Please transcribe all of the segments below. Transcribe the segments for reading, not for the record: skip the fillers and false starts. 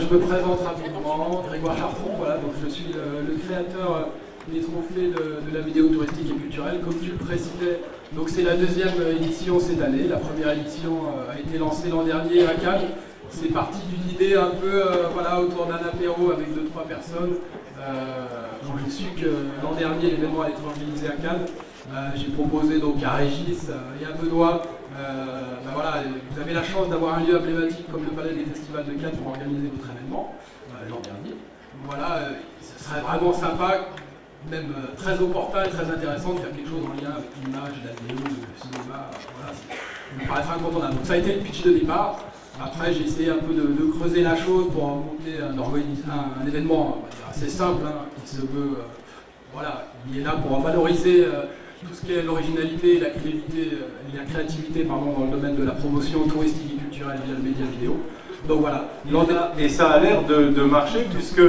Je me présente rapidement, Grégoire Chartrand, voilà, donc je suis le créateur des trophées de la vidéo touristique et culturelle. Comme tu le précisais, donc c'est la deuxième édition cette année. La première édition a été lancée l'an dernier à Cannes. C'est parti d'une idée un peu voilà, autour d'un apéro avec 2-3 personnes. Quand j'ai su que l'an dernier l'événement allait être organisé à Cannes, j'ai proposé donc à Régis et à Benoît, voilà, vous avez la chance d'avoir un lieu emblématique comme le Palais des Festivals de Cannes pour organiser votre événement l'an dernier. Voilà, ce serait vraiment sympa, même très opportun et très intéressant de faire quelque chose en lien avec l'image, la vidéo, le cinéma. Voilà, ça me paraîtrait incontournable. Donc ça a été le pitch de départ. Après, j'ai essayé un peu de creuser la chose pour monter un événement assez simple, hein, qui se veut, voilà, il est là pour valoriser tout ce qui est l'originalité et la créativité pardon, dans le domaine de la promotion touristique et culturelle via le média vidéo. Donc voilà. Et ça a l'air de marcher puisque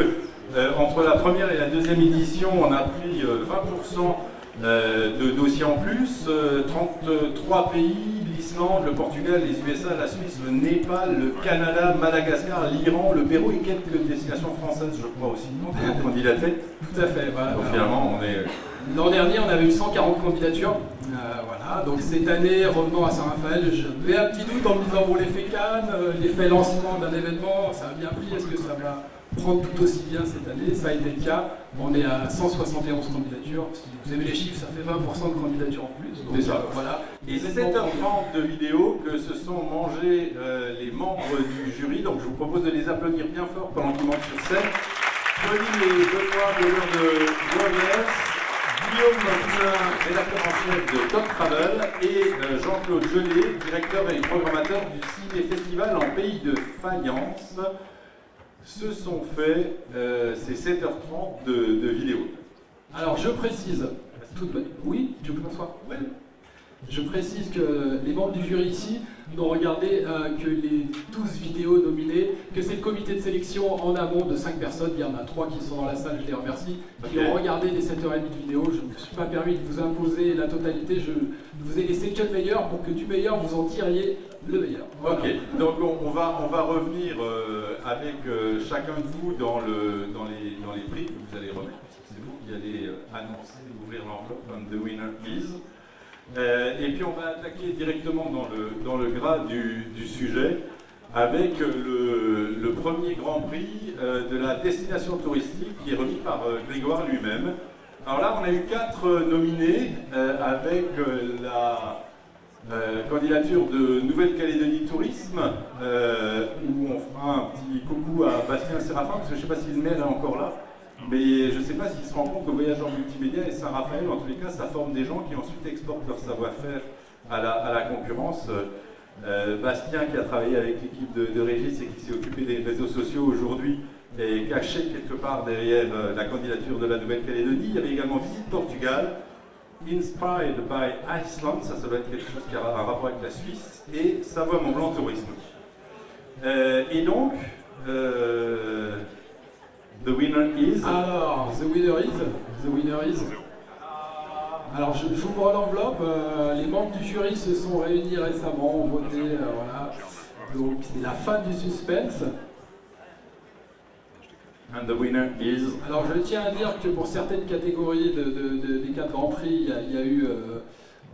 entre la première et la deuxième édition, on a pris 20% de dossiers en plus, 33 pays, l'Islande, le Portugal, les USA, la Suisse, le Népal, le Canada, Madagascar, l'Iran, le Pérou et quelques destinations françaises, je crois aussi, ont candidaté. Tout à fait. Voilà. Donc finalement, on est... L'an dernier, on avait eu 140 candidatures. Voilà. Donc cette année, revenons à Saint-Raphaël, j'avais un petit doute en me disant, bon, l'effet Cannes, l'effet lancement d'un événement, ça a bien pris, est-ce que ça va prendre tout aussi bien cette année? Ça a été le cas. On est à 171 candidatures. Si vous avez les chiffres, ça fait 20% de candidatures en plus. C'est ça. Voilà. Et 7h30 de vidéos que se sont mangés les membres du jury. Donc je vous propose de les applaudir bien fort pendant qu'ils montent sur scène. Pauline et Benoît de Warriors, Guillaume Martin, rédacteur en chef de Top Travel, et Jean-Claude Gelé, directeur et programmateur du ciné-festival en pays de Fayence, se sont fait ces 7h30 de vidéos. Alors je précise, oui, tu veux que j'en sois? Oui. Je précise que les membres du jury ici n'ont regardé que les 12 vidéos nominées, que c'est le comité de sélection en amont de 5 personnes, il y en a 3 qui sont dans la salle, je les remercie, qui ont regardé les 7h30 de vidéos. Je ne me suis pas permis de vous imposer la totalité, je vous ai laissé que le meilleur pour que du meilleur vous en tiriez le meilleur. Voilà. Ok, donc on va revenir avec chacun de vous dans les prix que vous allez remettre. C'est vous qui allez annoncer, ouvrir l'enveloppe, The Winner Is. Et puis on va attaquer directement dans le gras du sujet avec le premier grand prix de la destination touristique qui est remis par Grégoire lui-même. Alors là on a eu 4 nominés avec la candidature de Nouvelle-Calédonie Tourisme où on fera un petit coucou à Bastien Séraphin parce que je ne sais pas si le maire est encore là. Mais je ne sais pas s'il se rend compte que Voyageurs Multimédia et Saint-Raphaël, en tous les cas, ça forme des gens qui ensuite exportent leur savoir-faire à la concurrence. Bastien, qui a travaillé avec l'équipe de Régis et qui s'est occupé des réseaux sociaux aujourd'hui, est caché quelque part derrière la candidature de la Nouvelle-Calédonie. Il y avait également Visite Portugal, Inspired by Iceland, ça doit être quelque chose qui a un rapport avec la Suisse, et Savoie-Mont-Blanc Tourisme. Et donc, The winner is. Alors, the winner is. Alors, j'ouvre l'enveloppe. Les membres du jury se sont réunis récemment, ont voté. Voilà. Donc, c'est la fin du suspense. And the winner is. Alors, je tiens à dire que pour certaines catégories des 4 grands prix, il y a eu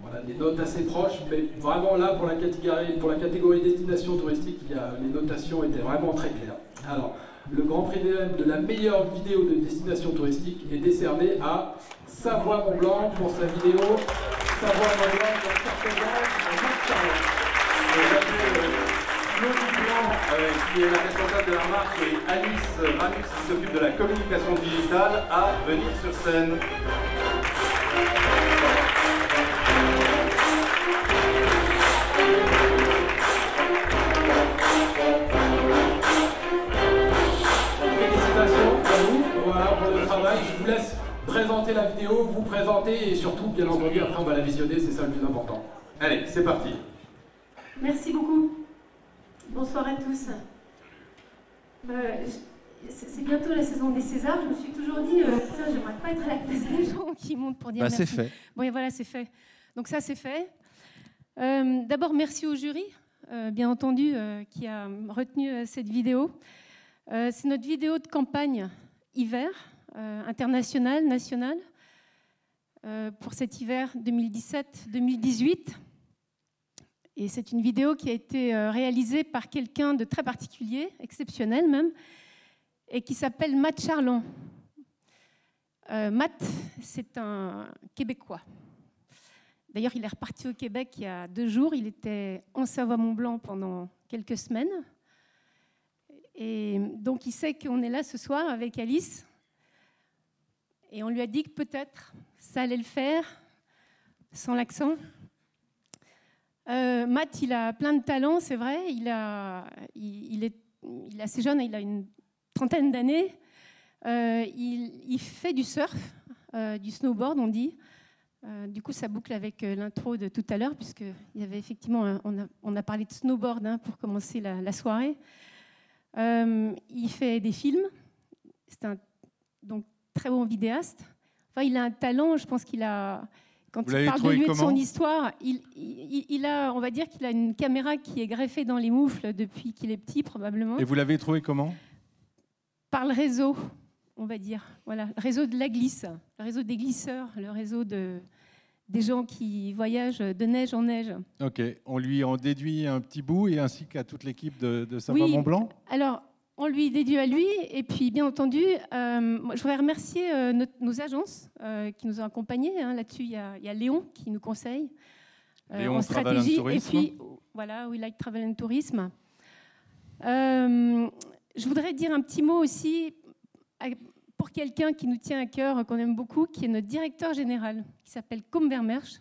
voilà, des notes assez proches, mais vraiment là, pour la catégorie destination touristique, les notations étaient vraiment très claires. Alors, le Grand Prix de la meilleure vidéo de destination touristique est décerné à Savoie-Mont-Blanc pour sa vidéo Savoie-Mont-Blanc pour cartographie en marque. Claude Blanc, qui est la responsable de la marque, et Alice Ranux, qui s'occupe de la communication digitale, à venir sur scène. Voilà pour le travail. Je vous laisse présenter la vidéo, vous présenter et surtout, bien entendu, après on va la visionner, c'est ça le plus important. Allez, c'est parti. Merci beaucoup. Bonsoir à tous. C'est bientôt la saison des Césars. Je me suis toujours dit, j'aimerais pas être à la place des gens qui montent pour dire merci. C'est fait. Bon, et voilà, c'est fait. Donc ça, c'est fait. D'abord, merci au jury, bien entendu, qui a retenu cette vidéo. C'est notre vidéo de campagne hiver, internationale, nationale, pour cet hiver 2017-2018. Et c'est une vidéo qui a été réalisée par quelqu'un de très particulier, exceptionnel même, et qui s'appelle Matt Charland. Matt, c'est un Québécois. D'ailleurs, il est reparti au Québec il y a 2 jours. Il était en Savoie-Mont-Blanc pendant quelques semaines. Et donc, il sait qu'on est là ce soir avec Alice. Et on lui a dit que peut-être ça allait le faire, sans l'accent. Matt, il a plein de talents, c'est vrai. Il est assez jeune, il a une 30aine d'années. Il fait du surf, du snowboard, on dit. Du coup, ça boucle avec l'intro de tout à l'heure, puisqu'il y avait effectivement, on a parlé de snowboard pour commencer la soirée. Il fait des films. C'est un donc, très bon vidéaste. Enfin, il a un talent, je pense qu'il a... Quand il parle de lui et de son histoire, il a, on va dire qu'il a une caméra qui est greffée dans les moufles depuis qu'il est petit, probablement. Et vous l'avez trouvé comment? Par le réseau, on va dire. Voilà, le réseau de la glisse, le réseau des glisseurs, le réseau des gens qui voyagent de neige en neige. Ok, on lui en déduit un petit bout, et ainsi qu'à toute l'équipe de Savoie-Mont-Blanc? Alors, on lui déduit à lui, et puis bien entendu, je voudrais remercier nos agences qui nous ont accompagnés. Là-dessus, il y a Léon qui nous conseille en stratégie. Et puis, voilà, We Like Travel and Tourism. Je voudrais dire un petit mot aussi pour quelqu'un qui nous tient à cœur, qu'on aime beaucoup, qui est notre directeur général, qui s'appelle Côme Vermersch.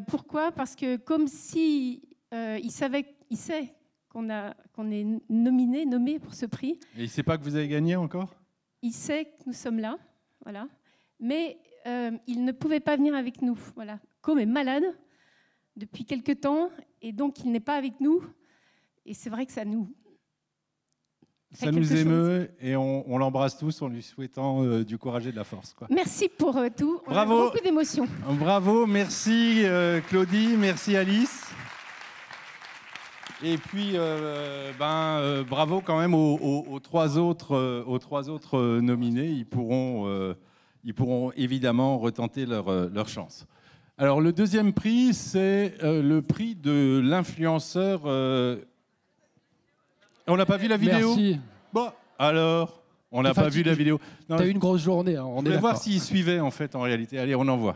Pourquoi? Parce que comme si il sait qu'on est nommé pour ce prix. Et il ne sait pas que vous avez gagné encore? Il sait que nous sommes là, voilà. Mais il ne pouvait pas venir avec nous. Voilà. Côme est malade depuis quelque temps, et donc il n'est pas avec nous. Et c'est vrai que ça nous émeut, et on l'embrasse tous en lui souhaitant du courage et de la force, quoi. Merci pour tout. Bravo. On a beaucoup d'émotions. Bravo, merci Claudie, merci Alice. Et puis, bravo quand même aux 3 autres nominés. Ils pourront évidemment retenter leur chance. Alors, le deuxième prix, c'est le prix de l'influenceur. On n'a pas vu la vidéo? Merci. Bon, alors, on n'a pas vu la vidéo. Tu as eu une grosse journée, on est d'accord. Voir s'ils suivaient, en fait, en réalité. Allez, on envoie.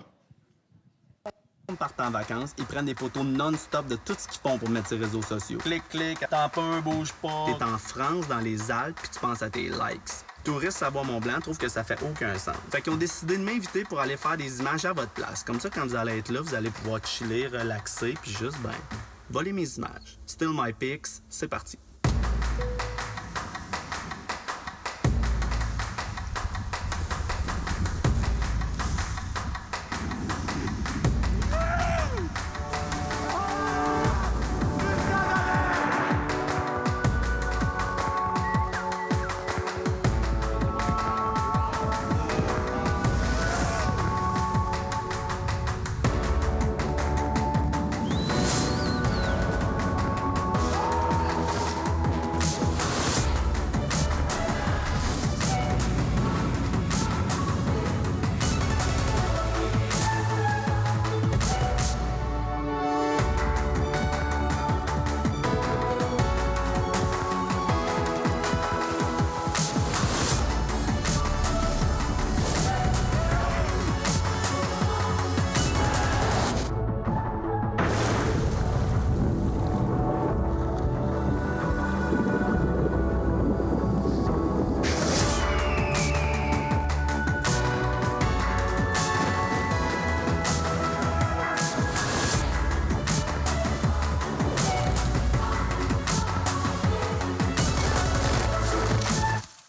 Partent en vacances, ils prennent des photos non-stop de tout ce qu'ils font pour mettre sur les réseaux sociaux. Clic, clic, attends peu, bouge pas. T'es en France, dans les Alpes, puis tu penses à tes likes. Touristes Savoie-Mont-Blanc trouvent que ça fait aucun sens. Fait qu'ils ont décidé de m'inviter pour aller faire des images à votre place. Comme ça, quand vous allez être là, vous allez pouvoir chiller, relaxer, puis juste, voler mes images. Still my pics, c'est parti.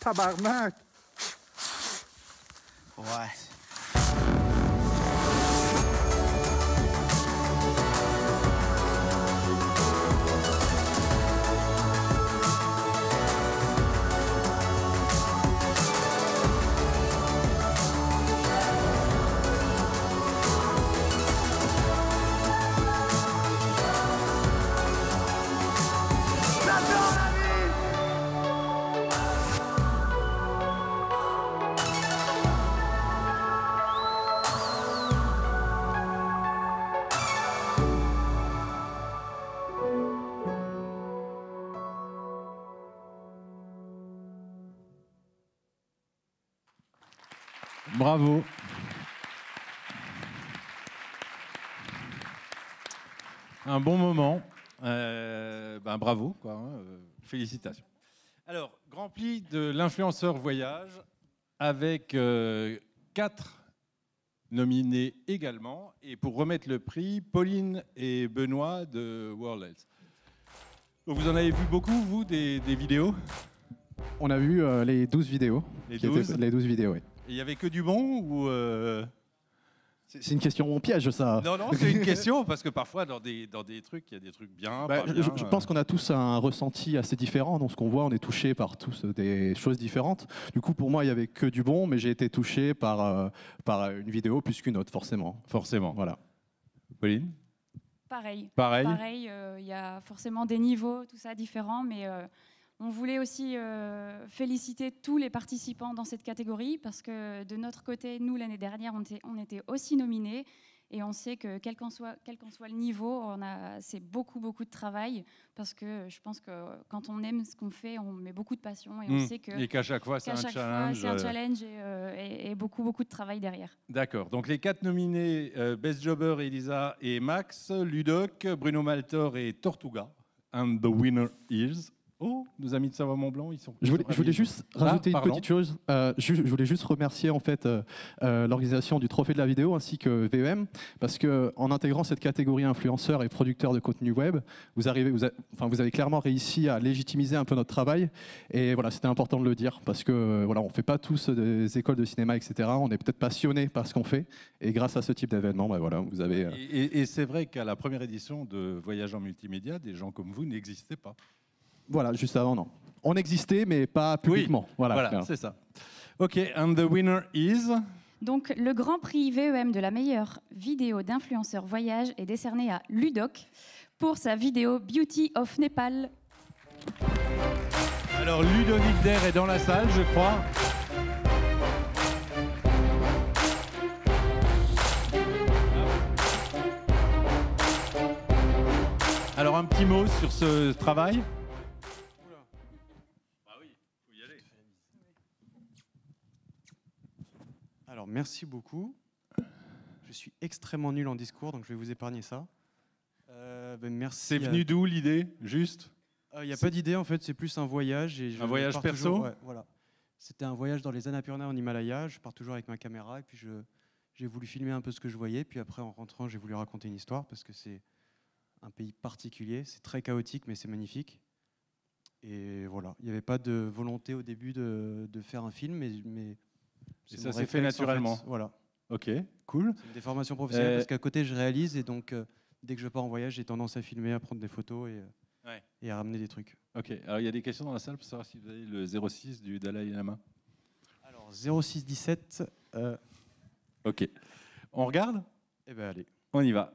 Tabarnak! Ouais. Bravo. Un bon moment. Bravo, quoi, hein, félicitations. Alors, Grand Prix de l'influenceur voyage avec 4 nominés également. Et pour remettre le prix, Pauline et Benoît de World Health. Vous en avez vu beaucoup, vous, des vidéos? On a vu les 12 vidéos. Les 12 vidéos, oui. Et il n'y avait que du bon ou C'est une question en piège, ça. Non, c'est une question, parce que parfois, dans des trucs, il y a des trucs bien, pas bien. Je pense qu'on a tous un ressenti assez différent dans ce qu'on voit. On est touché par tous des choses différentes. Du coup, pour moi, il n'y avait que du bon, mais j'ai été touché par une vidéo plus qu'une autre, forcément. Forcément. Voilà. Pauline? Pareil. Pareil. Il y a forcément des niveaux, tout ça différent, mais on voulait aussi féliciter tous les participants dans cette catégorie parce que de notre côté, nous, l'année dernière, on était aussi nominés et on sait que quel qu'en soit le niveau, c'est beaucoup de travail parce que je pense que quand on aime ce qu'on fait, on met beaucoup de passion et on sait que et qu'à chaque fois, c'est un challenge. C'est un challenge et beaucoup de travail derrière. D'accord. Donc les 4 nominés, Best Jobber, Elisa et Max, Ludoc, Bruno Maltor et Tortuga. And the winner is... Oh, nos amis de Savoie-Mont-Blanc, ils sont... Je voulais juste rajouter une petite chose. Je voulais juste remercier en fait l'organisation du Trophée de la vidéo ainsi que VEM parce que en intégrant cette catégorie influenceurs et producteurs de contenu web, vous avez clairement réussi à légitimiser un peu notre travail et voilà, c'était important de le dire parce que voilà, on fait pas tous des écoles de cinéma, etc. On est peut-être passionnés par ce qu'on fait et grâce à ce type d'événement, voilà, vous avez. Et c'est vrai qu'à la première édition de Voyage en multimédia, des gens comme vous n'existaient pas. Voilà, juste avant, non. On existait, mais pas publiquement. Oui, voilà c'est ça. OK, and the winner is... Donc, le Grand Prix VEM de la meilleure vidéo d'influenceur voyage est décerné à Ludoc pour sa vidéo Beauty of Nepal. Alors, Ludovic Der est dans la salle, je crois. Alors, un petit mot sur ce travail. Alors, merci beaucoup. Je suis extrêmement nul en discours, donc je vais vous épargner ça. Merci. C'est venu d'où l'idée, juste? Il n'y a pas d'idée, en fait, c'est plus un voyage. Un voyage perso? Voilà. C'était un voyage dans les Annapurna en Himalaya. Je pars toujours avec ma caméra et puis j'ai voulu filmer un peu ce que je voyais. Puis après, en rentrant, j'ai voulu raconter une histoire parce que c'est un pays particulier. C'est très chaotique, mais c'est magnifique. Et voilà, il n'y avait pas de volonté au début de faire un film, mais et ça s'est fait naturellement. En fait. Voilà. Ok, cool. C'est des formations professionnelles parce qu'à côté, je réalise et donc dès que je pars en voyage, j'ai tendance à filmer, à prendre des photos et à ramener des trucs. Ok, alors il y a des questions dans la salle pour savoir si vous avez le 06 du Dalai Lama. Alors 0617. Ok. On regarde? Eh bien, allez. On y va.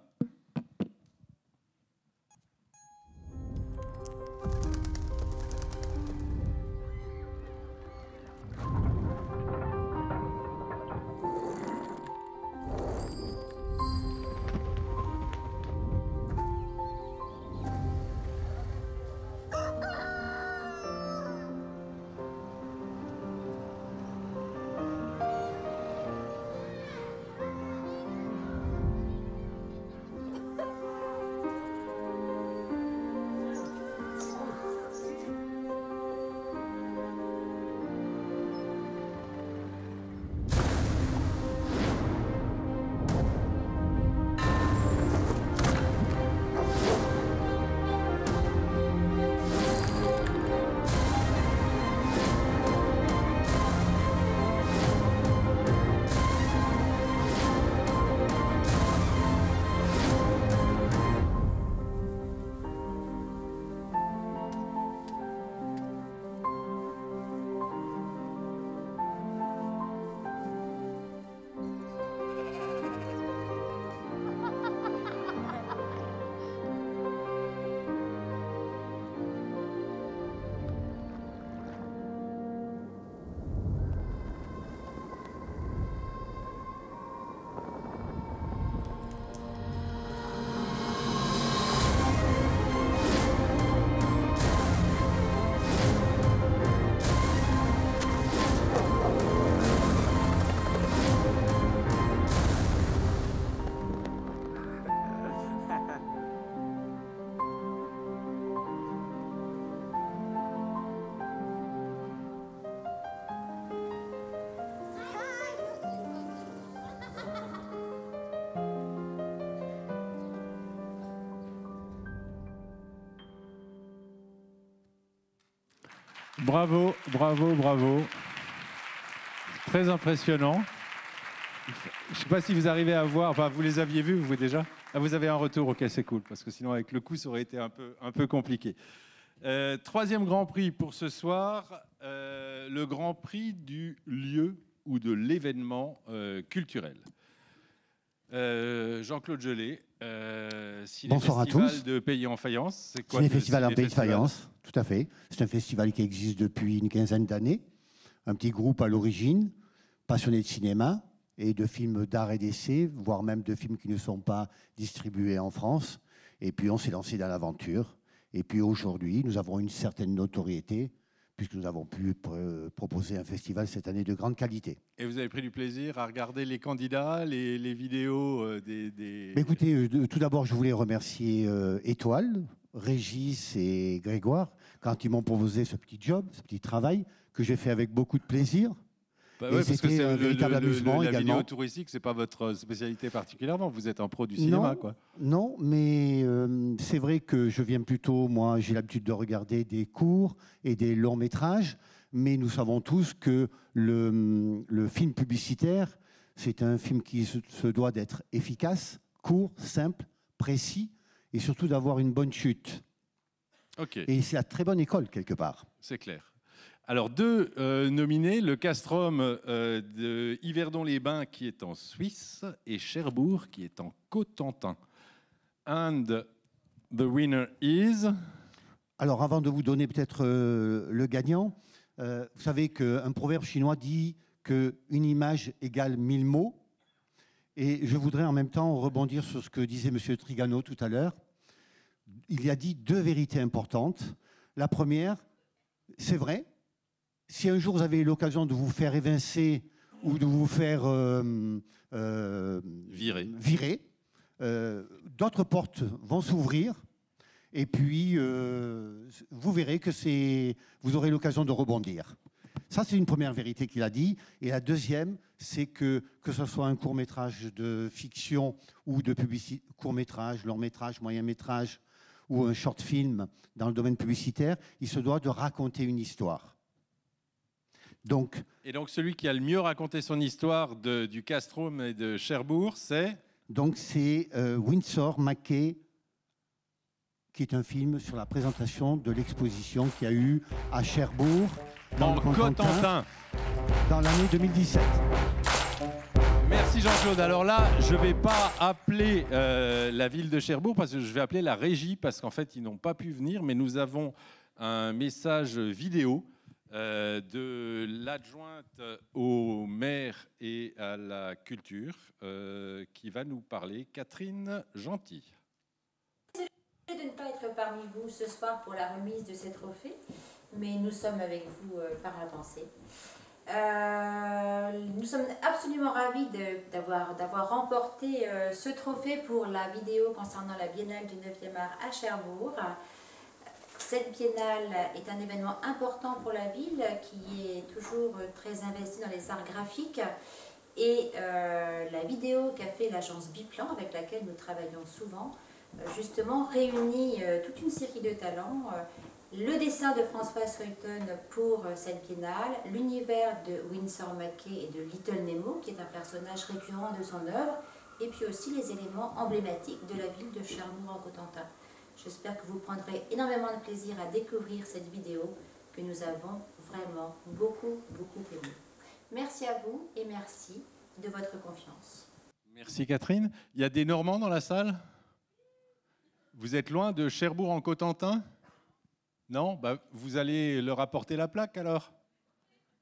Bravo, bravo, bravo. Très impressionnant. Je ne sais pas si vous arrivez à voir, enfin vous les aviez vus vous déjà? Ah, vous avez un retour, ok, c'est cool, parce que sinon avec le coup ça aurait été un peu compliqué. Troisième Grand Prix pour ce soir, le Grand Prix du lieu ou de l'événement culturel. Jean-Claude Gelée, bonsoir à tous. De Pays en Faïence, c'est quoi? Ciné-Festival en Pays de Faïence, tout à fait. C'est un festival qui existe depuis une quinzaine d'années. Un petit groupe à l'origine, passionné de cinéma et de films d'art et d'essai, voire même de films qui ne sont pas distribués en France. Et puis on s'est lancé dans l'aventure. Et puis aujourd'hui, nous avons une certaine notoriété, puisque nous avons pu proposer un festival cette année de grande qualité. Et vous avez pris du plaisir à regarder les candidats, les vidéos des... Écoutez, tout d'abord, je voulais remercier Étoile, Régis et Grégoire, quand ils m'ont proposé ce petit job, ce petit travail, que j'ai fait avec beaucoup de plaisir. Bah ouais, parce que c'est un véritable amusement la également. vidéo touristique, c'est pas votre spécialité particulièrement. Vous êtes un pro du cinéma, non, quoi. Non, mais c'est vrai que je viens plutôt, moi, j'ai l'habitude de regarder des courts et des longs métrages, mais nous savons tous que le film publicitaire, c'est un film qui se doit d'être efficace, court, simple, précis, et surtout d'avoir une bonne chute. Okay. Et c'est la très bonne école, quelque part. C'est clair. Alors, deux nominés, le Castrum de Yverdon-les-Bains qui est en Suisse et Cherbourg qui est en Cotentin. And the winner is... Alors, avant de vous donner peut-être le gagnant, vous savez qu'un proverbe chinois dit qu'une image égale 1000 mots. Et je voudrais en même temps rebondir sur ce que disait M. Trigano tout à l'heure. Il y a dit deux vérités importantes. La première, c'est vrai, si un jour vous avez l'occasion de vous faire évincer ou de vous faire virer, d'autres portes vont s'ouvrir et puis vous verrez que vous aurez l'occasion de rebondir. Ça, c'est une première vérité qu'il a dit. Et la deuxième, c'est que ce soit un court-métrage de fiction ou de publicité, court-métrage, long-métrage, moyen-métrage ou un short film dans le domaine publicitaire, il se doit de raconter une histoire. Et donc celui qui a le mieux raconté son histoire du Castrum et de Cherbourg, c'est? Donc c'est Winsor McCay, qui est un film sur la présentation de l'exposition qu'il y a eu à Cherbourg, dans le Cotentin, dans l'année 2017. Merci Jean-Claude. Alors là, je ne vais pas appeler la ville de Cherbourg, parce que je vais appeler la régie, parce qu'en fait, ils n'ont pas pu venir, mais nous avons un message vidéo de l'adjointe au maire et à la culture qui va nous parler, Catherine Gentil. Désolée de ne pas être parmi vous ce soir pour la remise de ces trophées, mais nous sommes avec vous par la pensée. Nous sommes absolument ravis d'avoir remporté ce trophée pour la vidéo concernant la Biennale du 9e art à Cherbourg. Cette biennale est un événement important pour la ville qui est toujours très investie dans les arts graphiques et la vidéo qu'a fait l'agence Biplan avec laquelle nous travaillons souvent justement réunit toute une série de talents. Le dessin de Françoise Feuilleton pour cette biennale, l'univers de Winsor McCay et de Little Nemo qui est un personnage récurrent de son œuvre et puis aussi les éléments emblématiques de la ville de Cherbourg en Cotentin. J'espère que vous prendrez énormément de plaisir à découvrir cette vidéo que nous avons vraiment beaucoup aimée. Merci à vous et merci de votre confiance. Merci Catherine. Il y a des Normands dans la salle? Vous êtes loin de Cherbourg en Cotentin? Non? Bah, vous allez leur apporter la plaque alors?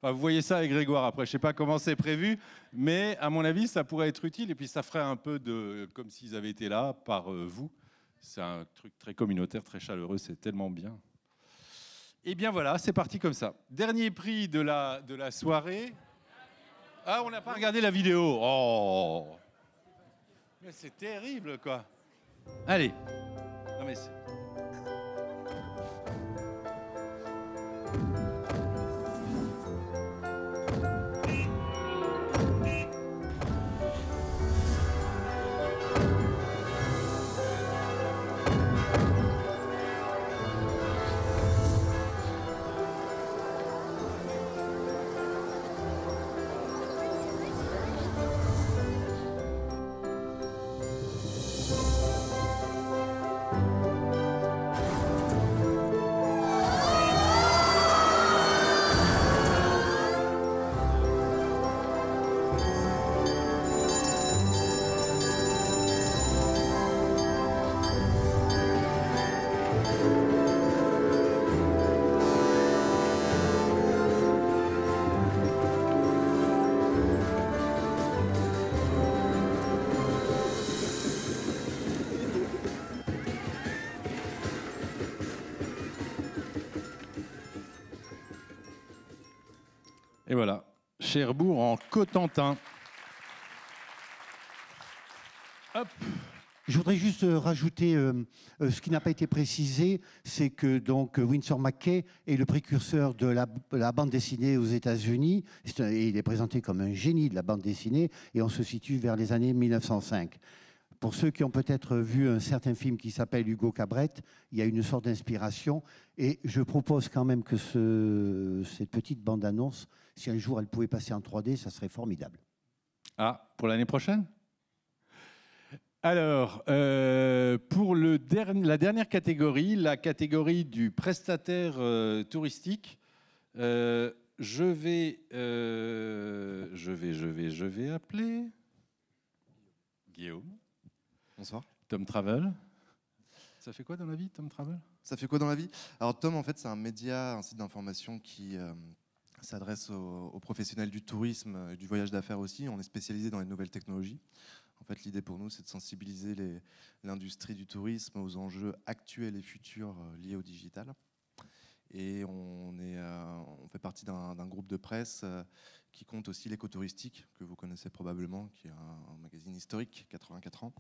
Enfin, vous voyez ça avec Grégoire après, je ne sais pas comment c'est prévu, mais à mon avis ça pourrait être utile et puis ça ferait un peu comme s'ils avaient été là par vous. C'est un truc très communautaire, très chaleureux, c'est tellement bien. Et bien voilà, c'est parti comme ça. Dernier prix de la soirée. Ah, on n'a pas regardé la vidéo. Oh, mais c'est terrible, quoi. Allez. Non, mais Et voilà, Cherbourg en Cotentin. Hop. Je voudrais juste rajouter ce qui n'a pas été précisé, c'est que donc Winsor McCay est le précurseur de la bande dessinée aux États-Unis. Il est présenté comme un génie de la bande dessinée et on se situe vers les années 1905. Pour ceux qui ont peut-être vu un certain film qui s'appelle Hugo Cabret, il y a une sorte d'inspiration et je propose quand même que cette petite bande-annonce, si un jour elle pouvait passer en 3D, ça serait formidable. Ah, pour l'année prochaine ? Alors, pour la dernière catégorie, la catégorie du prestataire touristique, je vais appeler Guillaume. Bonsoir. Tom Travel. Ça fait quoi dans la vie, Tom Travel? Ça fait quoi dans la vie? Alors Tom, en fait, c'est un média, un site d'information qui s'adresse aux professionnels du tourisme et du voyage d'affaires aussi. On est spécialisé dans les nouvelles technologies. En fait, l'idée pour nous, c'est de sensibiliser l'industrie du tourisme aux enjeux actuels et futurs liés au digital. Et on fait partie d'un groupe de presse qui compte aussi l'écotouristique, que vous connaissez probablement, qui est un magazine historique, 84 ans.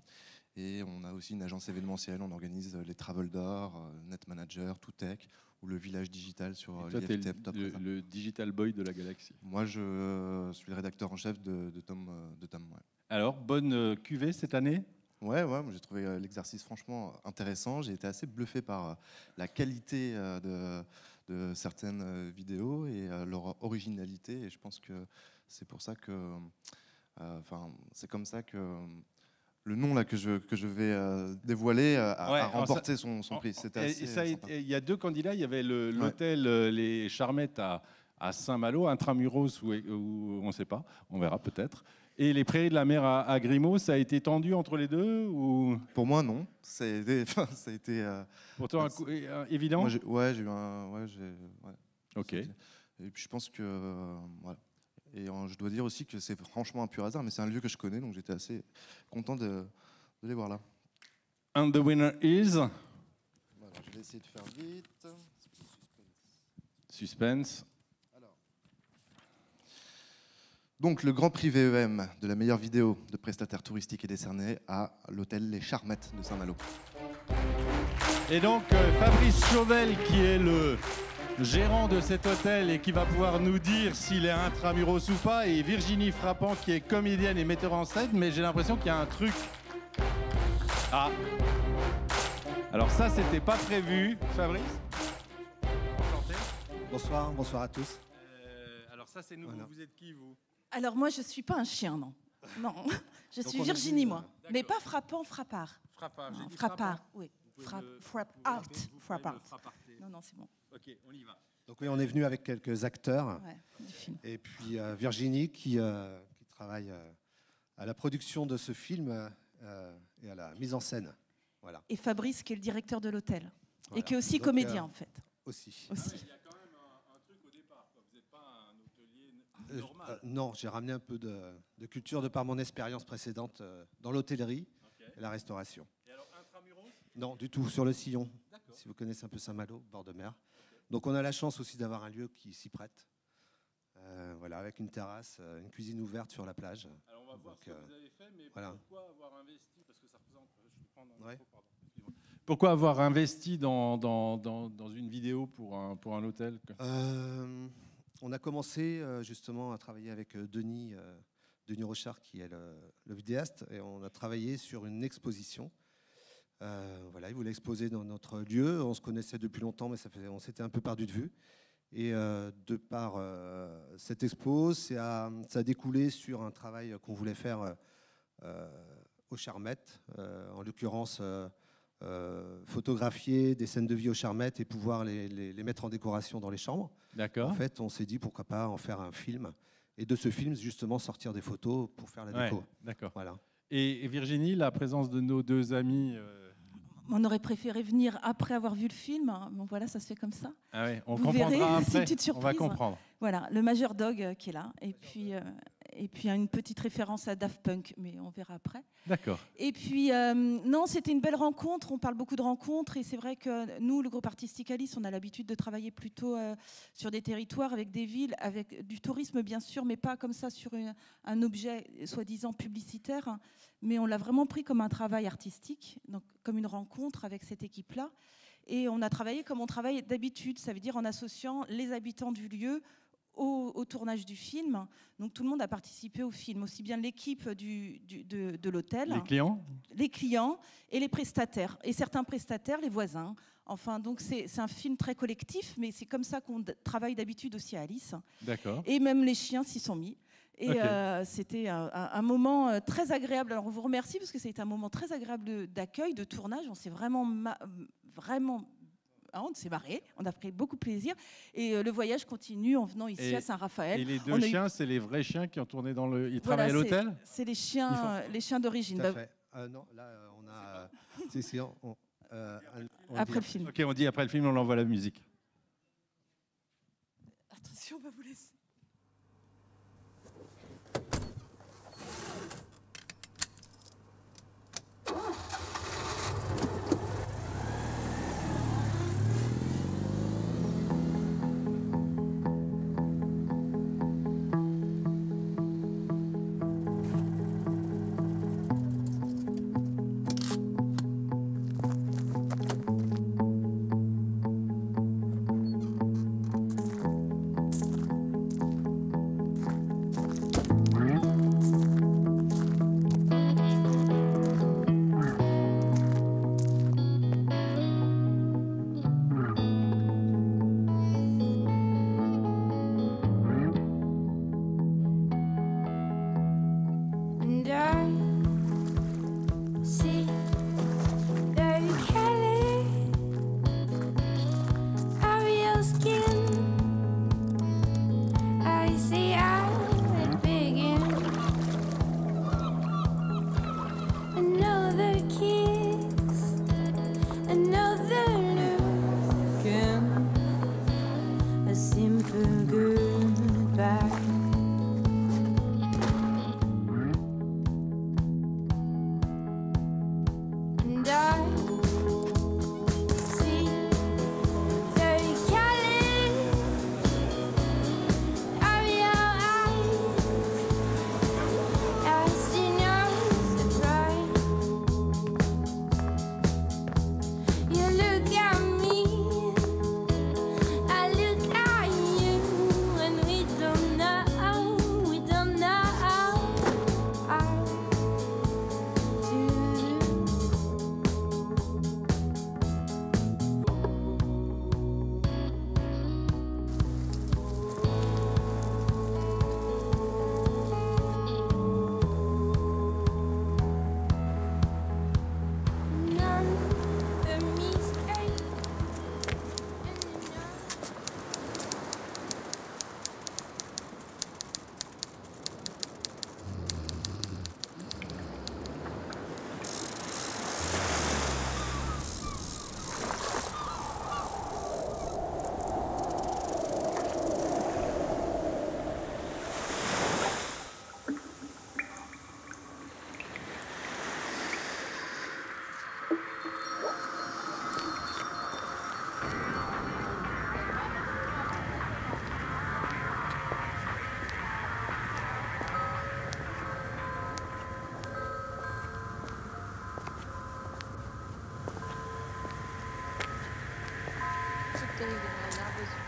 Et on a aussi une agence événementielle, on organise les Travel d'Or, Net Manager, TooTech, ou le village digital sur l'IFTM Top. Le digital boy de la galaxie. Moi, je suis le rédacteur en chef de Tom. Ouais. Alors, bonne cuvée cette année? Ouais, moi j'ai trouvé l'exercice franchement intéressant. J'ai été assez bluffé par la qualité de certaines vidéos et leur originalité. Et je pense que c'est pour ça que, c'est comme ça que le nom là que je vais dévoiler a remporté son prix. Il y a deux candidats. Il y avait l'hôtel Les Charmettes à Saint-Malo, Intramuros ou on ne sait pas, on verra peut-être. Et les Prairies de la Mer à Grimaud, ça a été tendu entre les deux ou... Pour moi, non. Ça a été pour toi, évident. Moi, j'ai eu un... Ouais. Ok. Et puis je pense que... voilà. Et je dois dire aussi que c'est franchement un pur hasard, mais c'est un lieu que je connais, donc j'étais assez content de les voir là. And the winner is... Voilà, je vais essayer de faire vite. Suspense. Donc, le Grand Prix VEM de la meilleure vidéo de prestataire touristique est décerné à l'hôtel Les Charmettes de Saint-Malo. Et donc, Fabrice Chauvel, qui est le gérant de cet hôtel et qui va pouvoir nous dire s'il est intramuros ou pas, et Virginie Frappant, qui est comédienne et metteur en scène, mais j'ai l'impression qu'il y a un truc. Ah. Alors ça, c'était pas prévu. Fabrice. Enchanté. Bonsoir à tous. Alors ça, c'est nous. Voilà. Vous êtes qui, vous? Alors moi, je ne suis pas un chien, non. Non, je suis Virginie, moi. Mais pas Frappant, Frappard. Frappard, j'ai dit Frappard, oui. Frappard. Non, c'est bon. Ok, on y va. Donc oui, on est venu avec quelques acteurs. Du film. Et puis Virginie qui travaille à la production de ce film et à la mise en scène. Voilà. Et Fabrice qui est le directeur de l'hôtel. Voilà. Et qui est aussi comédien, en fait. Aussi. Il y a quand même un truc au départ. Vous n'êtes pas un hôtelier normal. Non, j'ai ramené un peu de culture de par mon expérience précédente dans l'hôtellerie et la restauration. Et alors, intramuros? Non, du tout, sur le Sillon. Si vous connaissez un peu Saint-Malo, bord de mer. Donc on a la chance aussi d'avoir un lieu qui s'y prête. Voilà, avec une terrasse, une cuisine ouverte sur la plage. Alors on va voir ce que vous avez fait, mais voilà. Pourquoi avoir investi, parce que ça représente, je vais prendre un micro, pardon. Pourquoi avoir investi dans une vidéo pour un hôtel? On a commencé justement à travailler avec Denis Rochard, qui est le vidéaste, et on a travaillé sur une exposition. Voilà, il voulait exposer dans notre lieu. On se connaissait depuis longtemps, mais on s'était un peu perdu de vue. Et de par cette expo, ça a découlé sur un travail qu'on voulait faire aux Charmettes, en l'occurrence photographier des scènes de vie aux Charmettes et pouvoir les mettre en décoration dans les chambres. D'accord. En fait, on s'est dit pourquoi pas en faire un film. Et de ce film, justement, sortir des photos pour faire la déco. D'accord. Voilà. Et Virginie, la présence de nos deux amis... On aurait préféré venir après avoir vu le film. Bon, voilà, ça se fait comme ça. Ah ouais, on Vous comprendra verrez, après. c'est une petite surprise. On va comprendre. Voilà, le Major Dog qui est là. Et puis et puis une petite référence à Daft Punk, mais on verra après. D'accord. Et puis, non, c'était une belle rencontre. On parle beaucoup de rencontres, et c'est vrai que nous, le groupe artistique Alice, on a l'habitude de travailler plutôt sur des territoires, avec des villes, avec du tourisme, bien sûr, mais pas comme ça sur un objet soi-disant publicitaire. Mais on l'a vraiment pris comme un travail artistique, donc comme une rencontre avec cette équipe-là. Et on a travaillé comme on travaille d'habitude, ça veut dire en associant les habitants du lieu au tournage du film. Donc tout le monde a participé au film, aussi bien l'équipe de l'hôtel, les clients et les prestataires. Et certains prestataires, les voisins. Enfin, donc c'est un film très collectif, mais c'est comme ça qu'on travaille d'habitude aussi à Alice. D'accord. Et même les chiens s'y sont mis. Et c'était un moment très agréable. Alors on vous remercie parce que c'était un moment très agréable d'accueil, de tournage. On s'est vraiment on s'est marré, on a pris beaucoup de plaisir. Et le voyage continue en venant ici à Saint-Raphaël. Et les deux chiens, c'est les vrais chiens qui ont tourné dans le... Ils travaillent à l'hôtel ? C'est les chiens d'origine. Tout à fait. Non, là, on a... après le film. Ok, on dit après le film, on l'envoie la musique. Attention, on va vous laisser.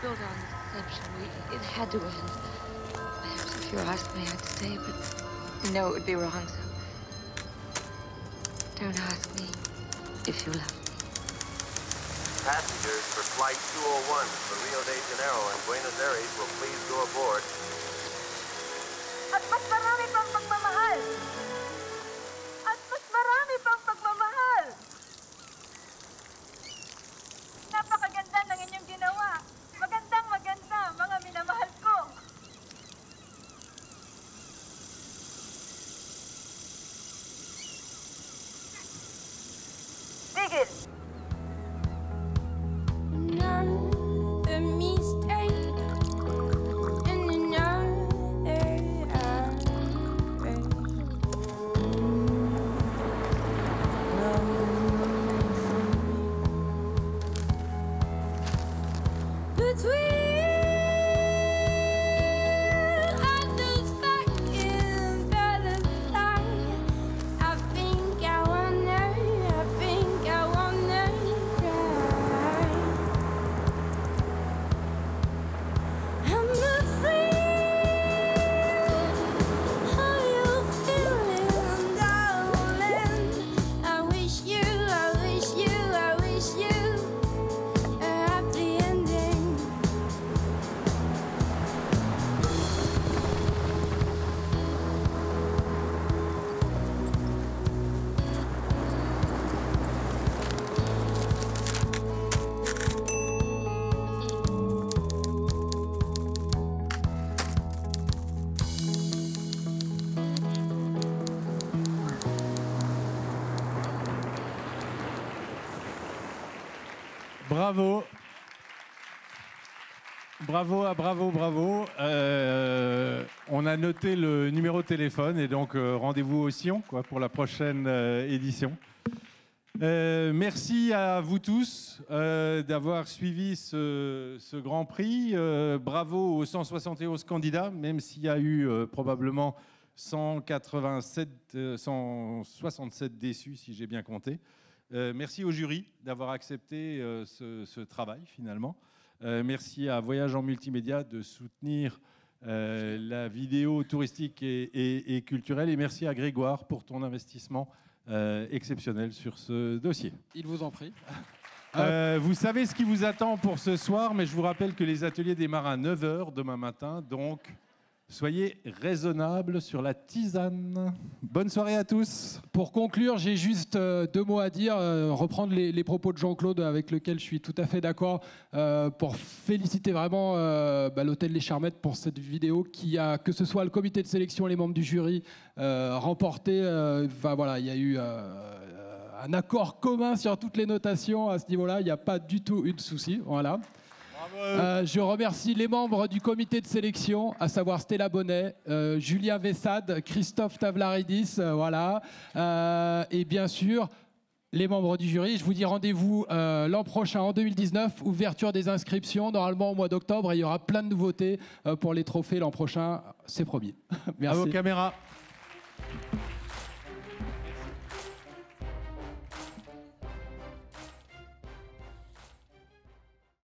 built on deception. It had to end. Perhaps if you asked me, I'd stay, but you know it would be wrong, so don't ask me if you love me. Passengers for Flight 201 for Rio de Janeiro and Buenos Aires will please go aboard. At mas marami pang pagmamahal! At mas marami pang pagmamahal! Napakaganda ng inyong ginawa. Magandang maganda, mga minamahal ko. Tigil! Another mistake and another hour. Bravo. Bravo. On a noté le numéro de téléphone et donc rendez-vous au Sion pour la prochaine édition. Merci à vous tous d'avoir suivi ce Grand Prix. Bravo aux 171 candidats, même s'il y a eu probablement 167 déçus, si j'ai bien compté. Merci au jury d'avoir accepté ce travail, finalement. Merci à Voyage en Multimédia de soutenir la vidéo touristique et culturelle. Et merci à Grégoire pour ton investissement exceptionnel sur ce dossier. Il vous en prie. Vous savez ce qui vous attend pour ce soir, mais je vous rappelle que les ateliers démarrent à 9 h demain matin. Donc, soyez raisonnables sur la tisane. Bonne soirée à tous. Pour conclure, j'ai juste 2 mots à dire, reprendre les propos de Jean-Claude avec lequel je suis tout à fait d'accord, pour féliciter vraiment l'Hôtel Les Charmettes pour cette vidéo qui a, que ce soit le comité de sélection et les membres du jury, remporté. Voilà, il y a eu un accord commun sur toutes les notations à ce niveau-là. Il n'y a pas du tout eu de souci. Voilà. Je remercie les membres du comité de sélection, à savoir Stella Bonnet, Julien Vessade, Christophe Tavlaridis, voilà, et bien sûr les membres du jury. Je vous dis rendez-vous l'an prochain, en 2019, ouverture des inscriptions, normalement au mois d'octobre, et il y aura plein de nouveautés pour les trophées l'an prochain, c'est promis. Merci. À vos caméras.